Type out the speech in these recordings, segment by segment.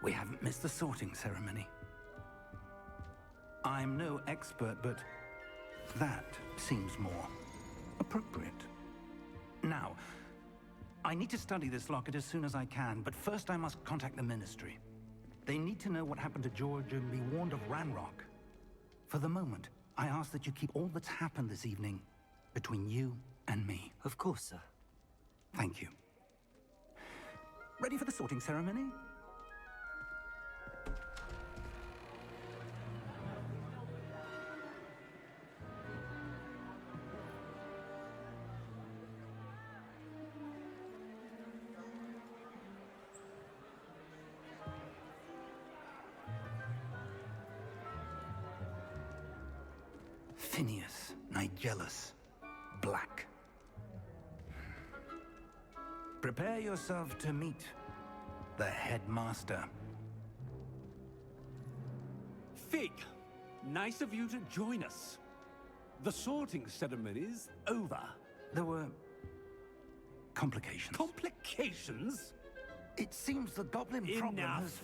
We haven't missed the sorting ceremony. I'm no expert, but that seems more appropriate. Now, I need to study this locket as soon as I can, but first I must contact the Ministry. They need to know what happened to George and be warned of Ranrock. For the moment, I ask that you keep all that's happened this evening between you and me. Of course, sir. Thank you. Ready for the sorting ceremony? Phineas, Nigellus, Black. Prepare yourself to meet the headmaster. Fig, nice of you to join us. The sorting ceremony's over. There were complications. Complications? It seems the goblin problem Enough. has...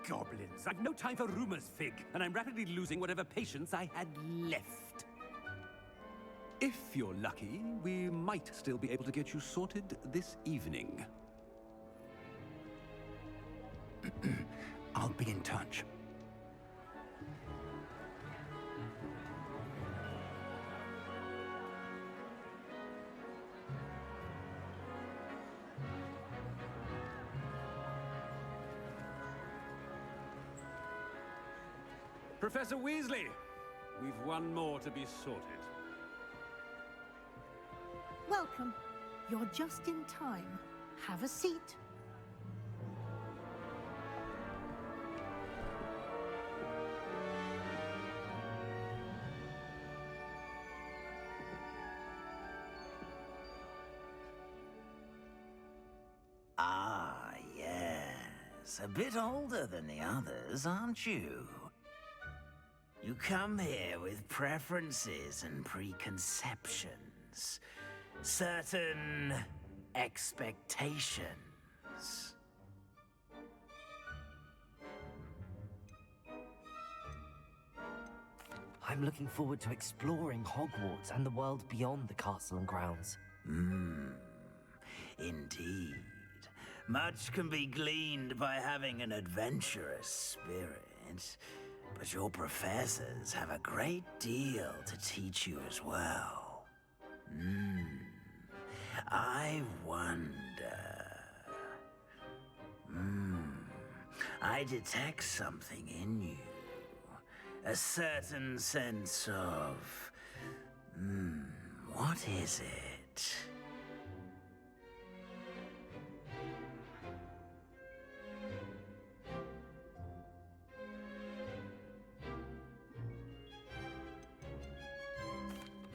Goblins. I've no time for rumors, Fig, and I'm rapidly losing whatever patience I had left. If you're lucky, we might still be able to get you sorted this evening. I'll be in touch. Professor Weasley, we've one more to be sorted. Welcome. You're just in time. Have a seat. Ah, yes. A bit older than the others, aren't you? You come here with preferences and preconceptions. Certain expectations. I'm looking forward to exploring Hogwarts and the world beyond the castle and grounds. Indeed. Much can be gleaned by having an adventurous spirit, but your professors have a great deal to teach you as well. I wonder... I detect something in you. A certain sense of... what is it?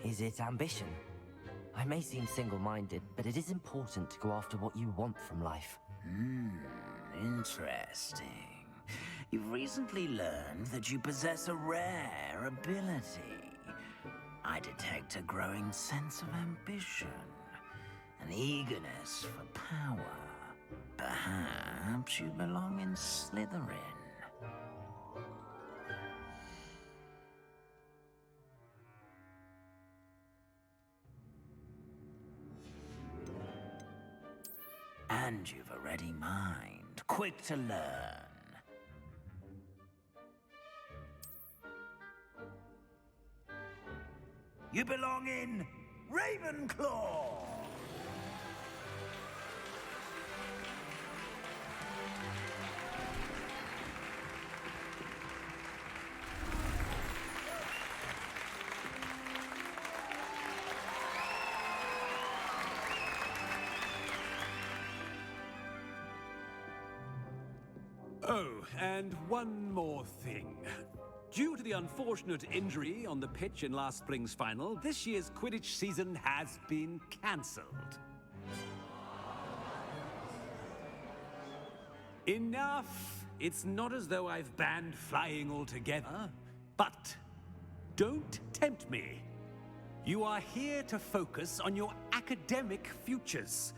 Is it ambition? I may seem single-minded, but it is important to go after what you want from life. Interesting. You've recently learned that you possess a rare ability. I detect a growing sense of ambition, an eagerness for power. Perhaps you belong in Slytherin. And you've a ready mind, quick to learn. You belong in Ravenclaw! Oh, and one more thing. Due to the unfortunate injury on the pitch in last spring's final, this year's Quidditch season has been cancelled. Enough! It's not as though I've banned flying altogether, but don't tempt me. You are here to focus on your academic futures.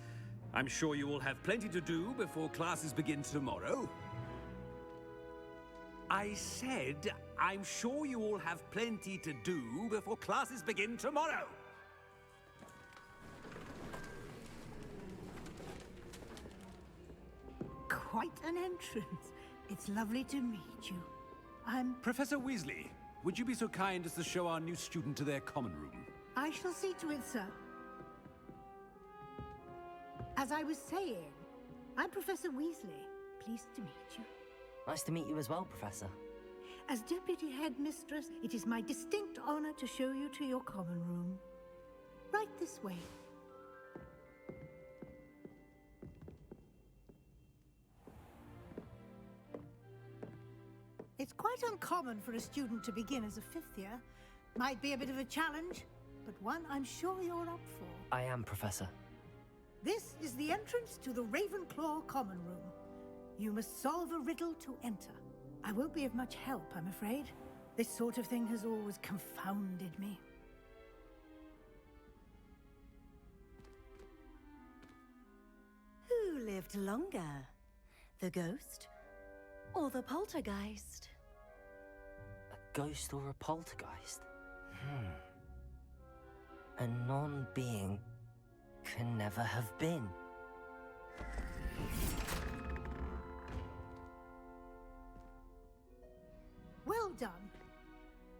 I'm sure you will have plenty to do before classes begin tomorrow. I said, I'm sure you all have plenty to do before classes begin tomorrow. Quite an entrance. It's lovely to meet you. Professor Weasley, would you be so kind as to show our new student to their common room? I shall see to it, sir. As I was saying, I'm Professor Weasley. Pleased to meet you. Nice to meet you as well, Professor. As Deputy Headmistress, it is my distinct honor to show you to your common room. Right this way. It's quite uncommon for a student to begin as a fifth year. Might be a bit of a challenge, but one I'm sure you're up for. I am, Professor. This is the entrance to the Ravenclaw common room. You must solve a riddle to enter. I won't be of much help, I'm afraid. This sort of thing has always confounded me. Who lived longer? The ghost or the poltergeist? A ghost or a poltergeist? A non-being can never have been. Well done.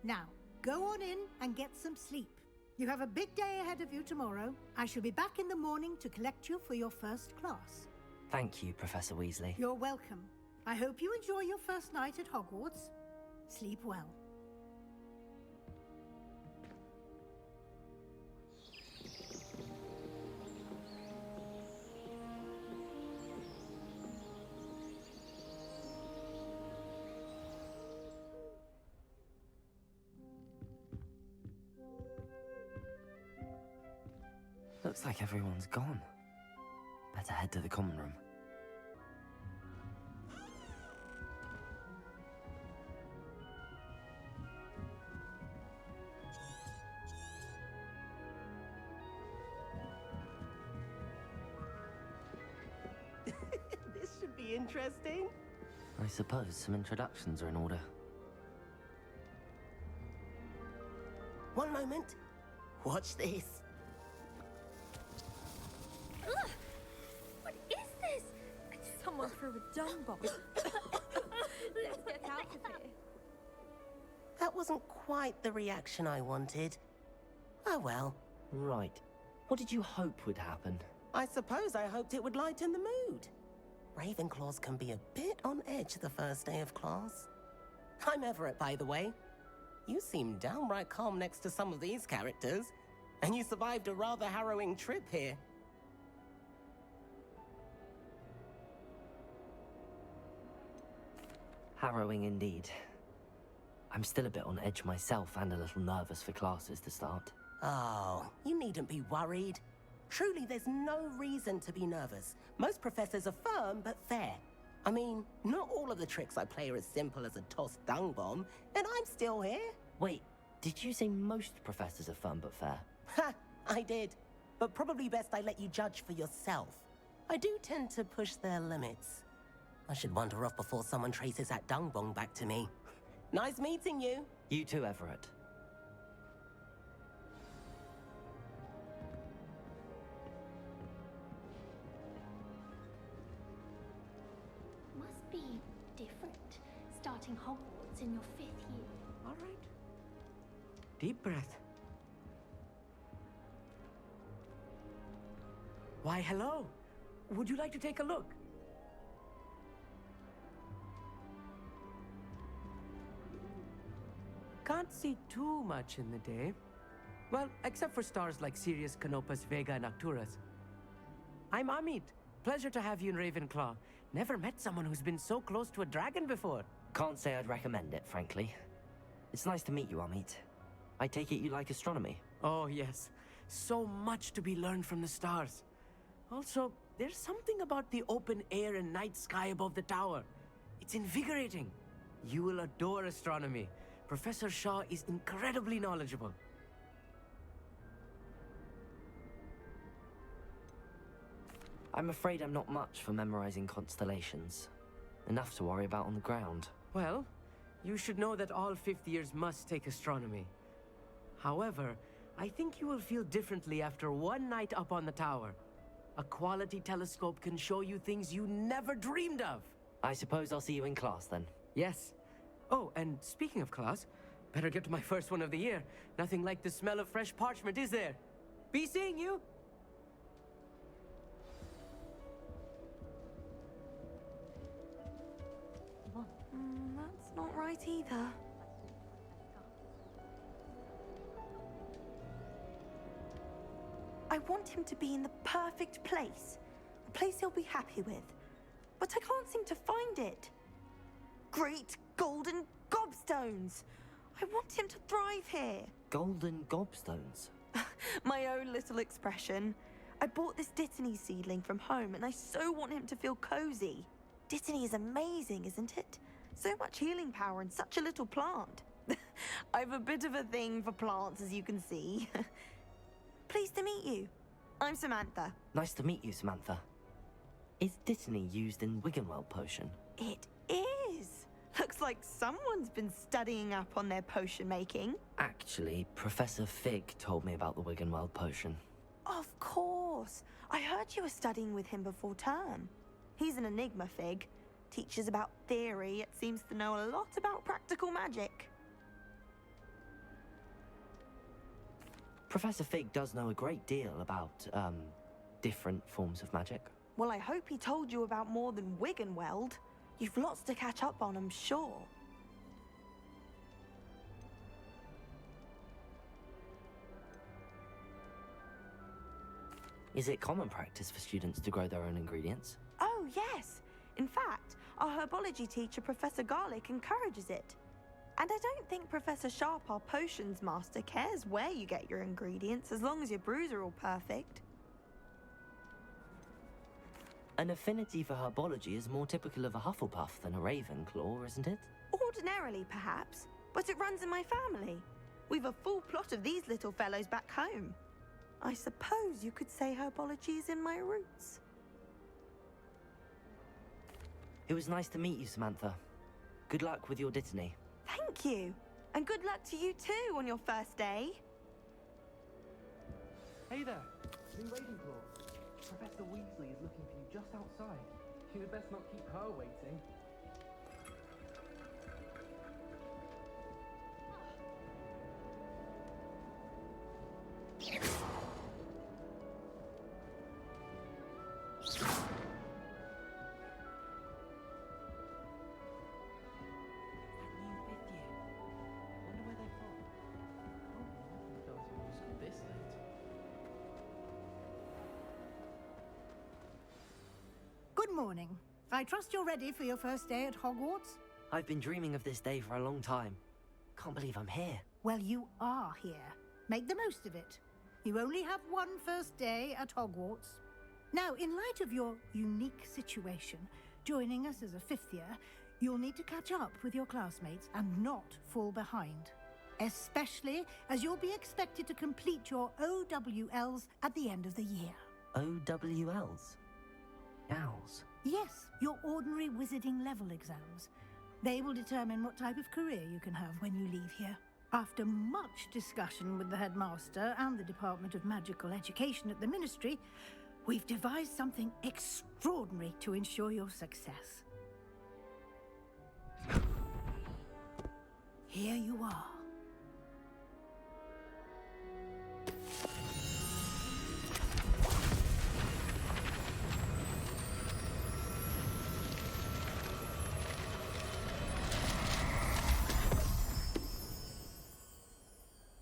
Now, go on in and get some sleep. You have a big day ahead of you tomorrow. I shall be back in the morning to collect you for your first class. Thank you, Professor Weasley. You're welcome. I hope you enjoy your first night at Hogwarts. Sleep well. Looks like everyone's gone. Better head to the common room. This should be interesting. I suppose some introductions are in order. One moment. Watch this. Ugh! What is this? Someone threw a dung bomb. Let's get out of here. That wasn't quite the reaction I wanted. Oh well. Right. What did you hope would happen? I suppose I hoped it would lighten the mood. Ravenclaws can be a bit on edge the first day of class. I'm Everett, by the way. You seem downright calm next to some of these characters, and you survived a rather harrowing trip here. Harrowing indeed. I'm still a bit on edge myself and a little nervous for classes to start. Oh, you needn't be worried. Truly, there's no reason to be nervous. Most professors are firm but fair. I mean, not all of the tricks I play are as simple as a tossed dung bomb, and I'm still here. Wait, did you say most professors are firm but fair? Ha! I did. But probably best I let you judge for yourself. I do tend to push their limits. I should wander off before someone traces that dung bomb back to me. Nice meeting you. You too, Everett. Must be different, starting Hogwarts in your 5th year. All right. Deep breath. Why, hello. Would you like to take a look? Can't see too much in the day. Well, except for stars like Sirius, Canopus, Vega, and Arcturus. I'm Amit. Pleasure to have you in Ravenclaw. Never met someone who's been so close to a dragon before. Can't say I'd recommend it, frankly. It's nice to meet you, Amit. I take it you like astronomy? Oh, yes. So much to be learned from the stars. Also, there's something about the open air and night sky above the tower. It's invigorating. You will adore astronomy. Professor Shaw is incredibly knowledgeable. I'm afraid I'm not much for memorizing constellations. Enough to worry about on the ground. Well, you should know that all fifth years must take astronomy. However, I think you will feel differently after one night up on the tower. A quality telescope can show you things you never dreamed of. I suppose I'll see you in class then. Yes. Oh, and speaking of class, better get to my first one of the year. Nothing like the smell of fresh parchment, is there? Be seeing you! That's not right either. I want him to be in the perfect place. A place he'll be happy with. But I can't seem to find it. Great golden gobstones! I want him to thrive here. Golden gobstones? My own little expression. I bought this Dittany seedling from home and I so want him to feel cozy. Dittany is amazing, isn't it? So much healing power in such a little plant. I've a bit of a thing for plants, as you can see. Pleased to meet you. I'm Samantha. Nice to meet you, Samantha. Is Dittany used in Wiggenweld potion? It is. Looks like someone's been studying up on their potion making. Actually, Professor Fig told me about the Wiggenweld potion. Of course. I heard you were studying with him before term. He's an enigma, Fig. Teaches about theory, yet seems to know a lot about practical magic. Professor Fig does know a great deal about, different forms of magic. Well, I hope he told you about more than Wiggenweld. You've lots to catch up on, I'm sure. Is it common practice for students to grow their own ingredients? Oh, yes. In fact, our herbology teacher, Professor Garlic, encourages it. And I don't think Professor Sharp, our potions master, cares where you get your ingredients, as long as your brews are all perfect. An affinity for herbology is more typical of a Hufflepuff than a Ravenclaw, isn't it? Ordinarily, perhaps, but it runs in my family. We've a full plot of these little fellows back home. I suppose you could say herbology is in my roots. It was nice to meet you, Samantha. Good luck with your Dittany. Thank you. And good luck to you too on your first day. Hey there, new Ravenclaw. Professor Weasley is looking for you just outside. You'd best not keep her waiting. Good morning. I trust you're ready for your first day at Hogwarts? I've been dreaming of this day for a long time. Can't believe I'm here. Well, you are here. Make the most of it. You only have one first day at Hogwarts. Now, in light of your unique situation, joining us as a fifth year, you'll need to catch up with your classmates and not fall behind. Especially as you'll be expected to complete your OWLs at the end of the year. OWLs? Owls? Yes, your ordinary wizarding level exams. They will determine what type of career you can have when you leave here. After much discussion with the headmaster and the Department of Magical Education at the Ministry, we've devised something extraordinary to ensure your success. Here you are.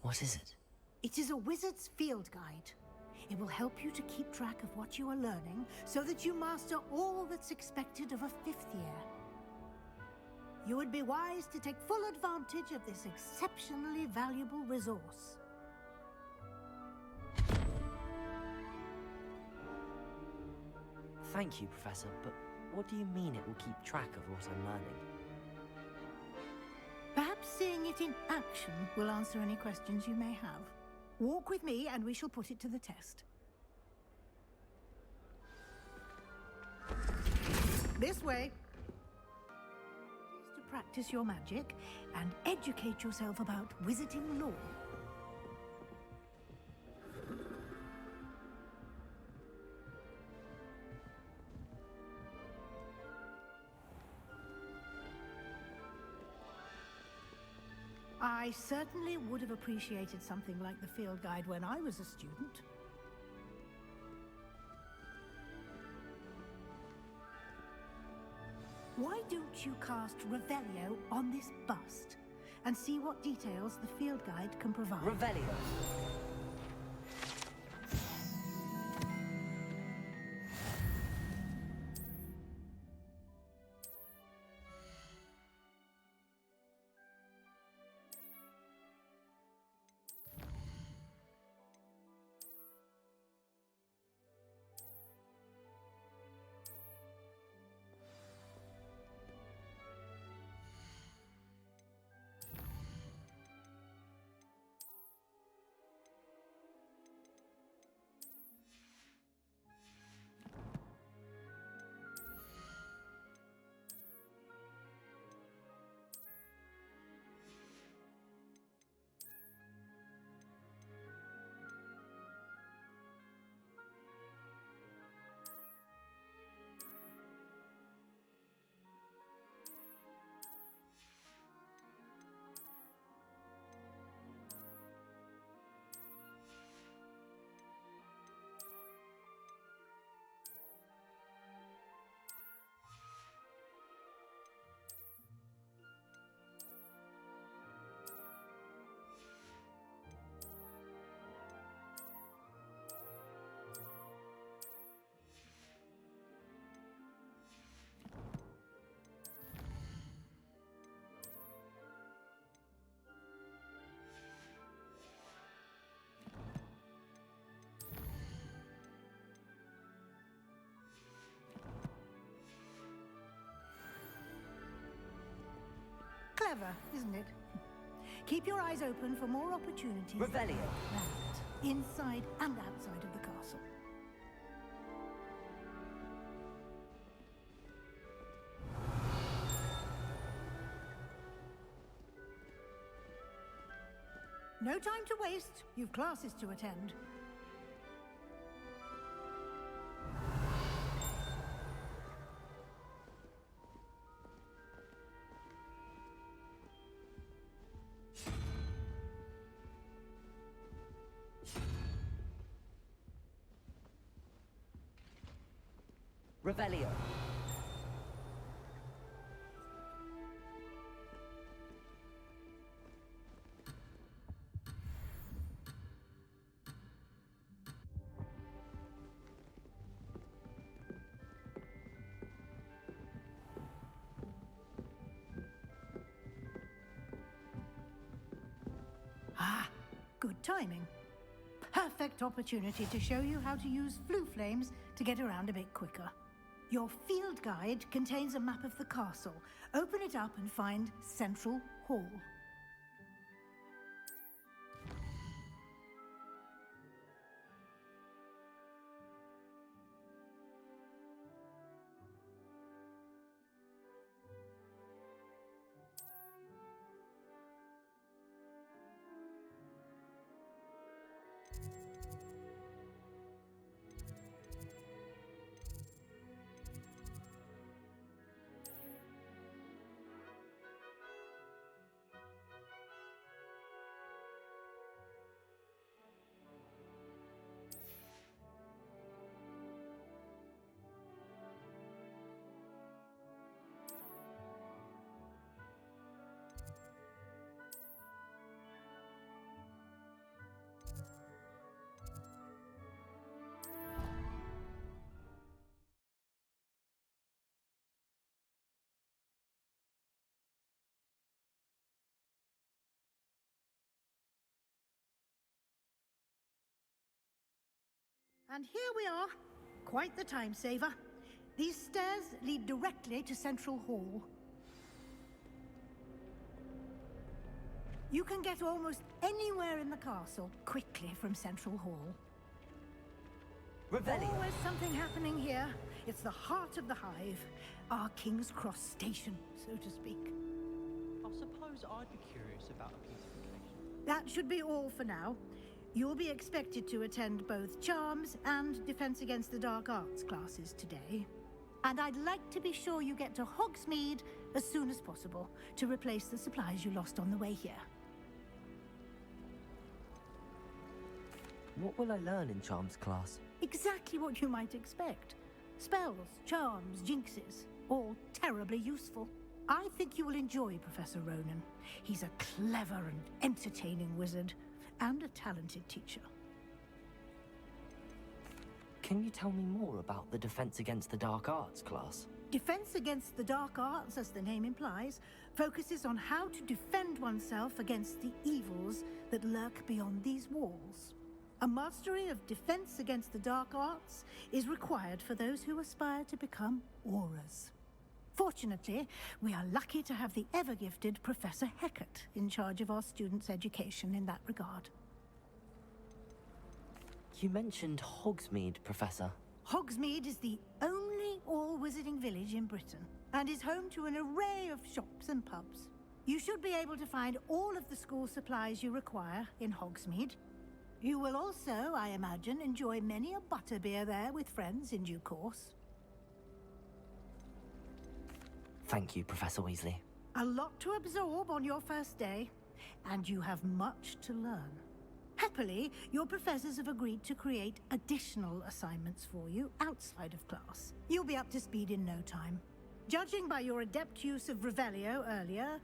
What is it? It is a wizard's field guide. It will help you to keep track of what you are learning so that you master all that's expected of a fifth year. You would be wise to take full advantage of this exceptionally valuable resource. Thank you, Professor, but what do you mean it will keep track of what I'm learning? Perhaps seeing it in action will answer any questions you may have. Walk with me and we shall put it to the test. This way. To practice your magic and educate yourself about wizarding lore. I certainly would have appreciated something like the field guide when I was a student. Why don't you cast Revelio on this bust and see what details the field guide can provide? Revelio. Clever, isn't it? Keep your eyes open for more opportunities. Revelio. That, inside and outside of the castle. No time to waste. You've classes to attend. Revelio. Ah, good timing. Perfect opportunity to show you how to use flue flames to get around a bit quicker. Your field guide contains a map of the castle. Open it up and find Central Hall. And here we are. Quite the time saver. These stairs lead directly to Central Hall. You can get almost anywhere in the castle quickly from Central Hall. Revelio. Always something happening here. It's the heart of the hive. Our King's Cross station, so to speak. I suppose I'd be curious about a beautification. That should be all for now. You'll be expected to attend both Charms and Defense Against the Dark Arts classes today. And I'd like to be sure you get to Hogsmeade as soon as possible to replace the supplies you lost on the way here. What will I learn in Charms class? Exactly what you might expect. Spells, charms, jinxes, all terribly useful. I think you will enjoy Professor Ronan. He's a clever and entertaining wizard, and a talented teacher. Can you tell me more about the Defense Against the Dark Arts class? Defense Against the Dark Arts, as the name implies, focuses on how to defend oneself against the evils that lurk beyond these walls. A mastery of Defense Against the Dark Arts is required for those who aspire to become auras. Fortunately, we are lucky to have the ever-gifted Professor Hecat in charge of our students' education in that regard. You mentioned Hogsmeade, Professor. Hogsmeade is the only all-wizarding village in Britain, and is home to an array of shops and pubs. You should be able to find all of the school supplies you require in Hogsmeade. You will also, I imagine, enjoy many a butterbeer there with friends in due course. Thank you, Professor Weasley. A lot to absorb on your first day, and you have much to learn. Happily, your professors have agreed to create additional assignments for you outside of class. You'll be up to speed in no time. Judging by your adept use of Revelio earlier,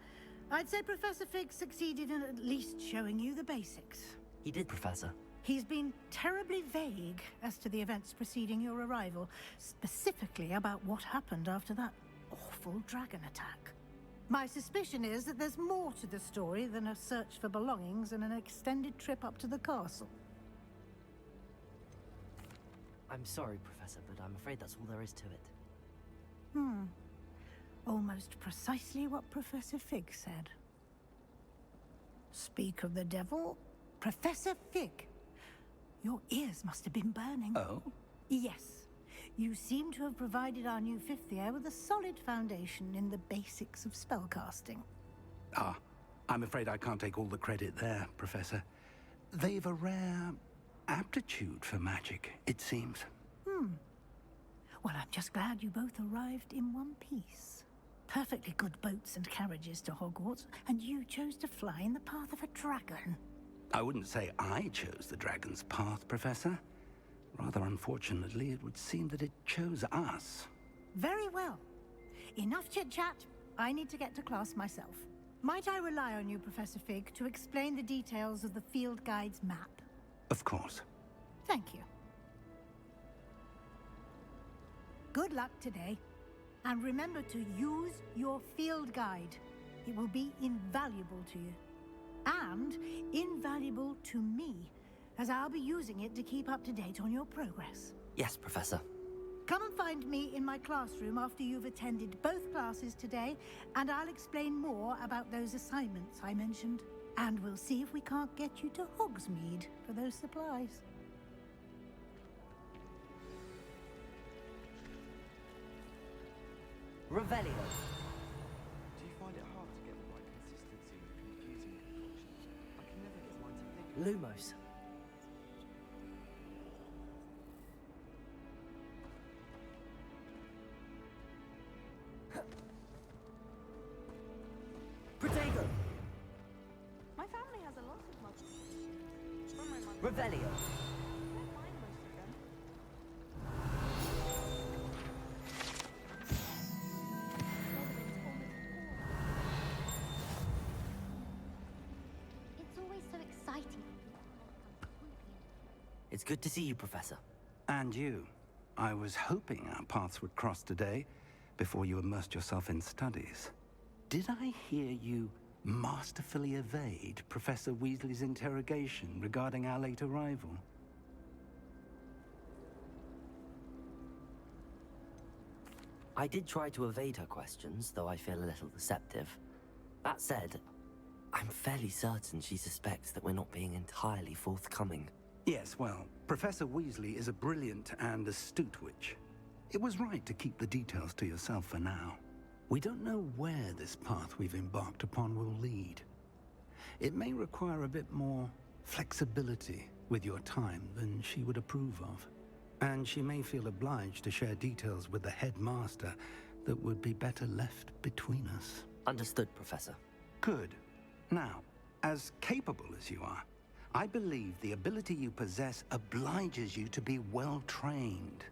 I'd say Professor Fig succeeded in at least showing you the basics. He did, Professor. He's been terribly vague as to the events preceding your arrival, specifically about what happened after that awful dragon attack. My suspicion is that there's more to the story than a search for belongings and an extended trip up to the castle. I'm sorry, Professor, but I'm afraid that's all there is to it. Almost precisely what Professor Fig said. Speak of the devil, Professor Fig. Your ears must have been burning. Oh? Yes. You seem to have provided our new fifth year with a solid foundation in the basics of spellcasting. Ah, I'm afraid I can't take all the credit there, Professor. They've a rare aptitude for magic, it seems. Well, I'm just glad you both arrived in one piece. Perfectly good boats and carriages to Hogwarts, and you chose to fly in the path of a dragon. I wouldn't say I chose the dragon's path, Professor. Rather unfortunately, it would seem that it chose us. Very well. Enough chit-chat. I need to get to class myself. Might I rely on you, Professor Fig, to explain the details of the field guide's map? Of course. Thank you. Good luck today. And remember to use your field guide. It will be invaluable to you. And invaluable to me, as I'll be using it to keep up to date on your progress. Yes, Professor. Come and find me in my classroom after you've attended both classes today, and I'll explain more about those assignments I mentioned. And we'll see if we can't get you to Hogsmeade for those supplies. Revelio. Do you find it hard to get the right consistency with confusing concoctions? I can never get mine to thick. Lumos. Protego. My family has a lot of mugs. From my mother. Revelio. I don't mind most of them. It's always so exciting. It's good to see you, Professor. And you. I was hoping our paths would cross today, before you immersed yourself in studies. Did I hear you masterfully evade Professor Weasley's interrogation regarding our late arrival? I did try to evade her questions, though I feel a little deceptive. That said, I'm fairly certain she suspects that we're not being entirely forthcoming. Yes, well, Professor Weasley is a brilliant and astute witch. It was right to keep the details to yourself for now. We don't know where this path we've embarked upon will lead. It may require a bit more flexibility with your time than she would approve of. And she may feel obliged to share details with the headmaster that would be better left between us. Understood, Professor. Good. Now, as capable as you are, I believe the ability you possess obliges you to be well trained.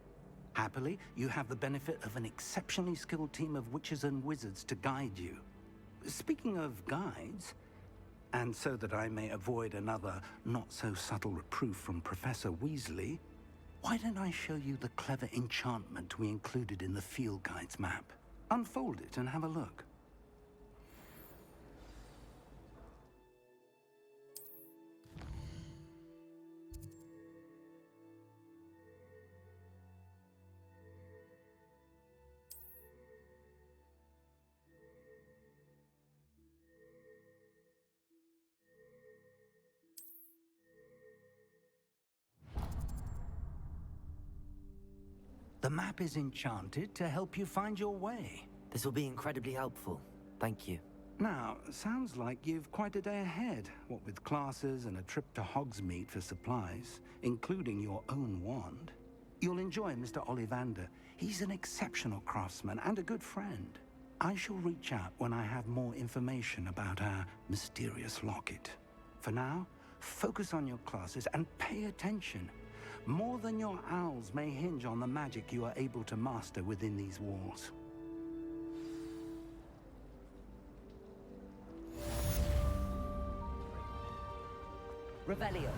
Happily, you have the benefit of an exceptionally skilled team of witches and wizards to guide you. Speaking of guides, and so that I may avoid another not-so-subtle reproof from Professor Weasley, why don't I show you the clever enchantment we included in the field guide's map? Unfold it and have a look. The map is enchanted to help you find your way. This will be incredibly helpful. Thank you. Now, sounds like you've quite a day ahead, what with classes and a trip to Hogsmeade for supplies, including your own wand. You'll enjoy Mr. Ollivander. He's an exceptional craftsman and a good friend. I shall reach out when I have more information about our mysterious locket. For now, focus on your classes and pay attention. More than your owls may hinge on the magic you are able to master within these walls. Revelio.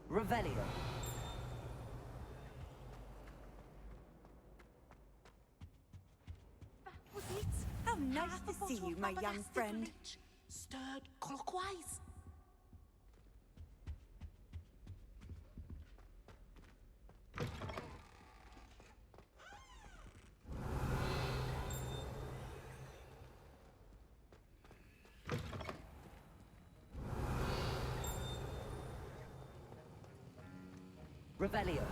Revelio. That was it. How nice to see you, my young friend. Stirred clockwise. Revelio.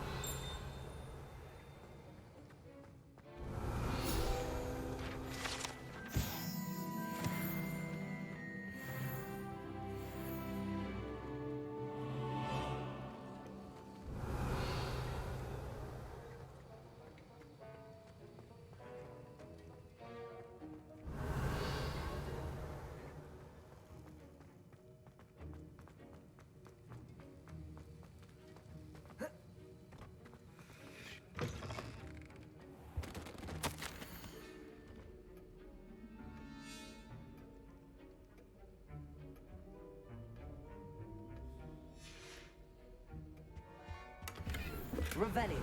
Revelio.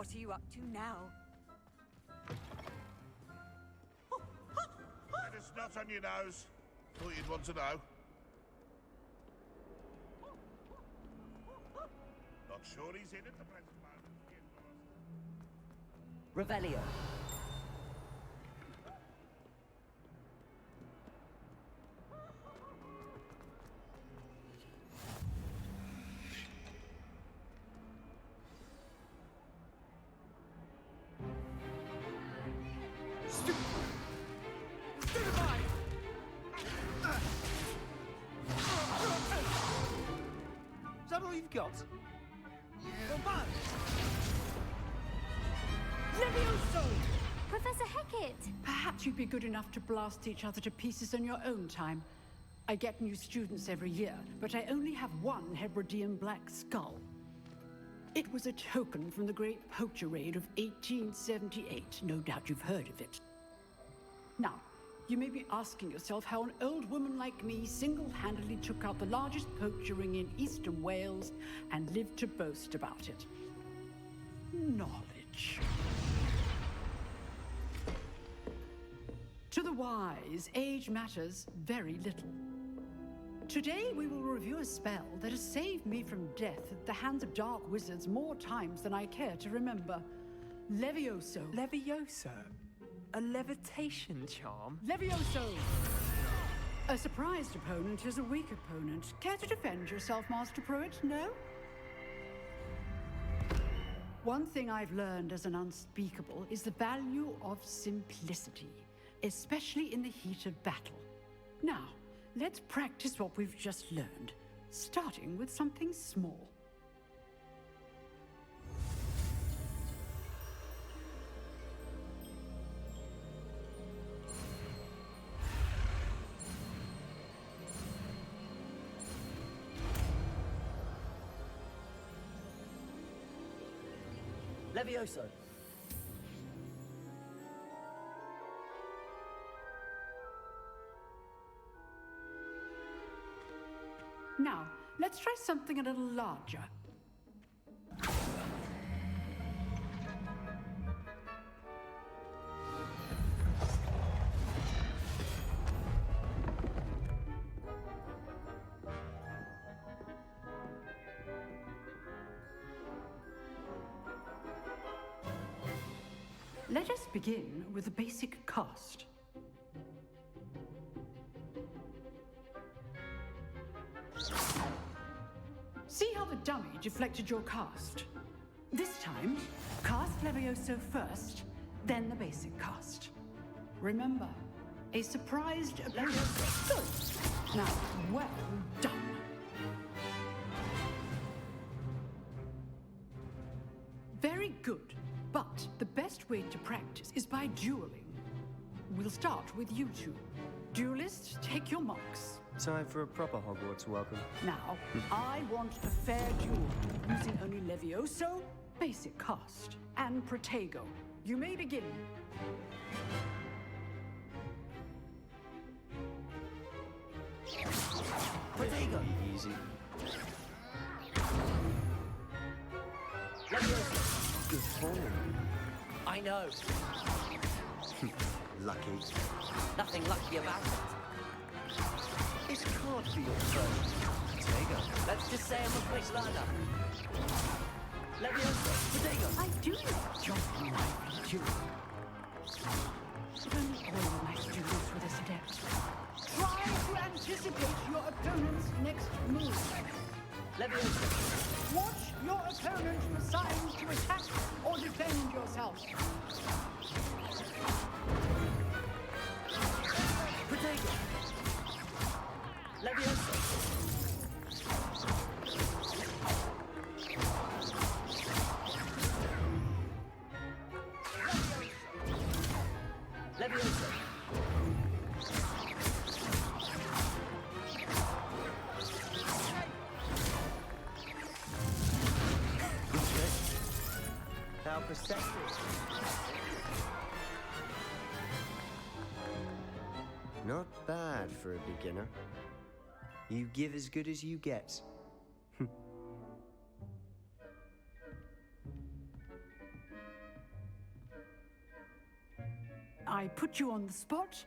What are you up to now? Had a snot on your nose. Thought you'd want to know. Not sure he's in at the present moment. Revelio. Is that all you've got? Levioso! Professor Hecat! Perhaps you'd be good enough to blast each other to pieces on your own time. I get new students every year, but I only have one Hebridean black skull. It was a token from the Great Poacher Raid of 1878. No doubt you've heard of it. Now, you may be asking yourself how an old woman like me single-handedly took out the largest poacher ring in eastern Wales and lived to boast about it. Knowledge. To the wise, age matters very little. Today we will review a spell that has saved me from death at the hands of dark wizards more times than I care to remember. Levioso. Levioso? A levitation charm? Levioso! A surprised opponent is a weak opponent. Care to defend yourself, Master Pruitt? No? One thing I've learned as an unspeakable is the value of simplicity, especially in the heat of battle. Now, let's practice what we've just learned, starting with something small. Levioso. Now, let's try something a little larger. Let us begin with the basic cast. See how the dummy deflected your cast? This time, cast Levioso first, then the basic cast. Remember, a surprised Levioso. Good. Now, well done. Very good. But the best way to practice is by dueling. We'll start with you two. Duelists, take your marks. Time for a proper Hogwarts welcome. Now, I want a fair duel, using only Levioso, basic cast, and Protego. You may begin. Protego. Easy. Levioso. Good form. I know. Lucky. Nothing lucky about it. This can't be your first. Protego. Let's just say I'm a quick learner. Levioso. Protego. I do enjoy my duel. But only all my students were this adept. Try to anticipate your opponent's next move. Levioso. Watch your opponent for signs to attack or defend yourself. Protego. Levioso. Levioso. How perceptive. Not bad for a beginner. You give as good as you get. I put you on the spot,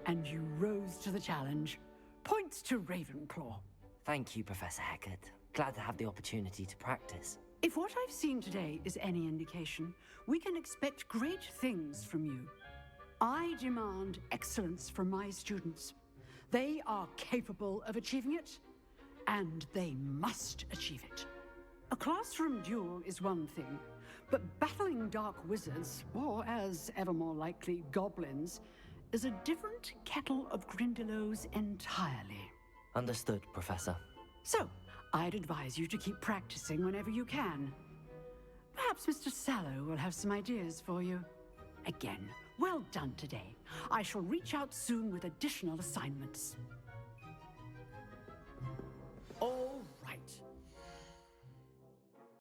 and you rose to the challenge. Points to Ravenclaw. Thank you, Professor Hecat. Glad to have the opportunity to practice. If what I've seen today is any indication, we can expect great things from you. I demand excellence from my students. They are capable of achieving it, and they must achieve it. A classroom duel is one thing, but battling dark wizards, or as ever more likely, goblins, is a different kettle of Grindylows entirely. Understood, Professor. So, I'd advise you to keep practicing whenever you can. Perhaps Mr. Sallow will have some ideas for you. Again, well done today. I shall reach out soon with additional assignments. All right.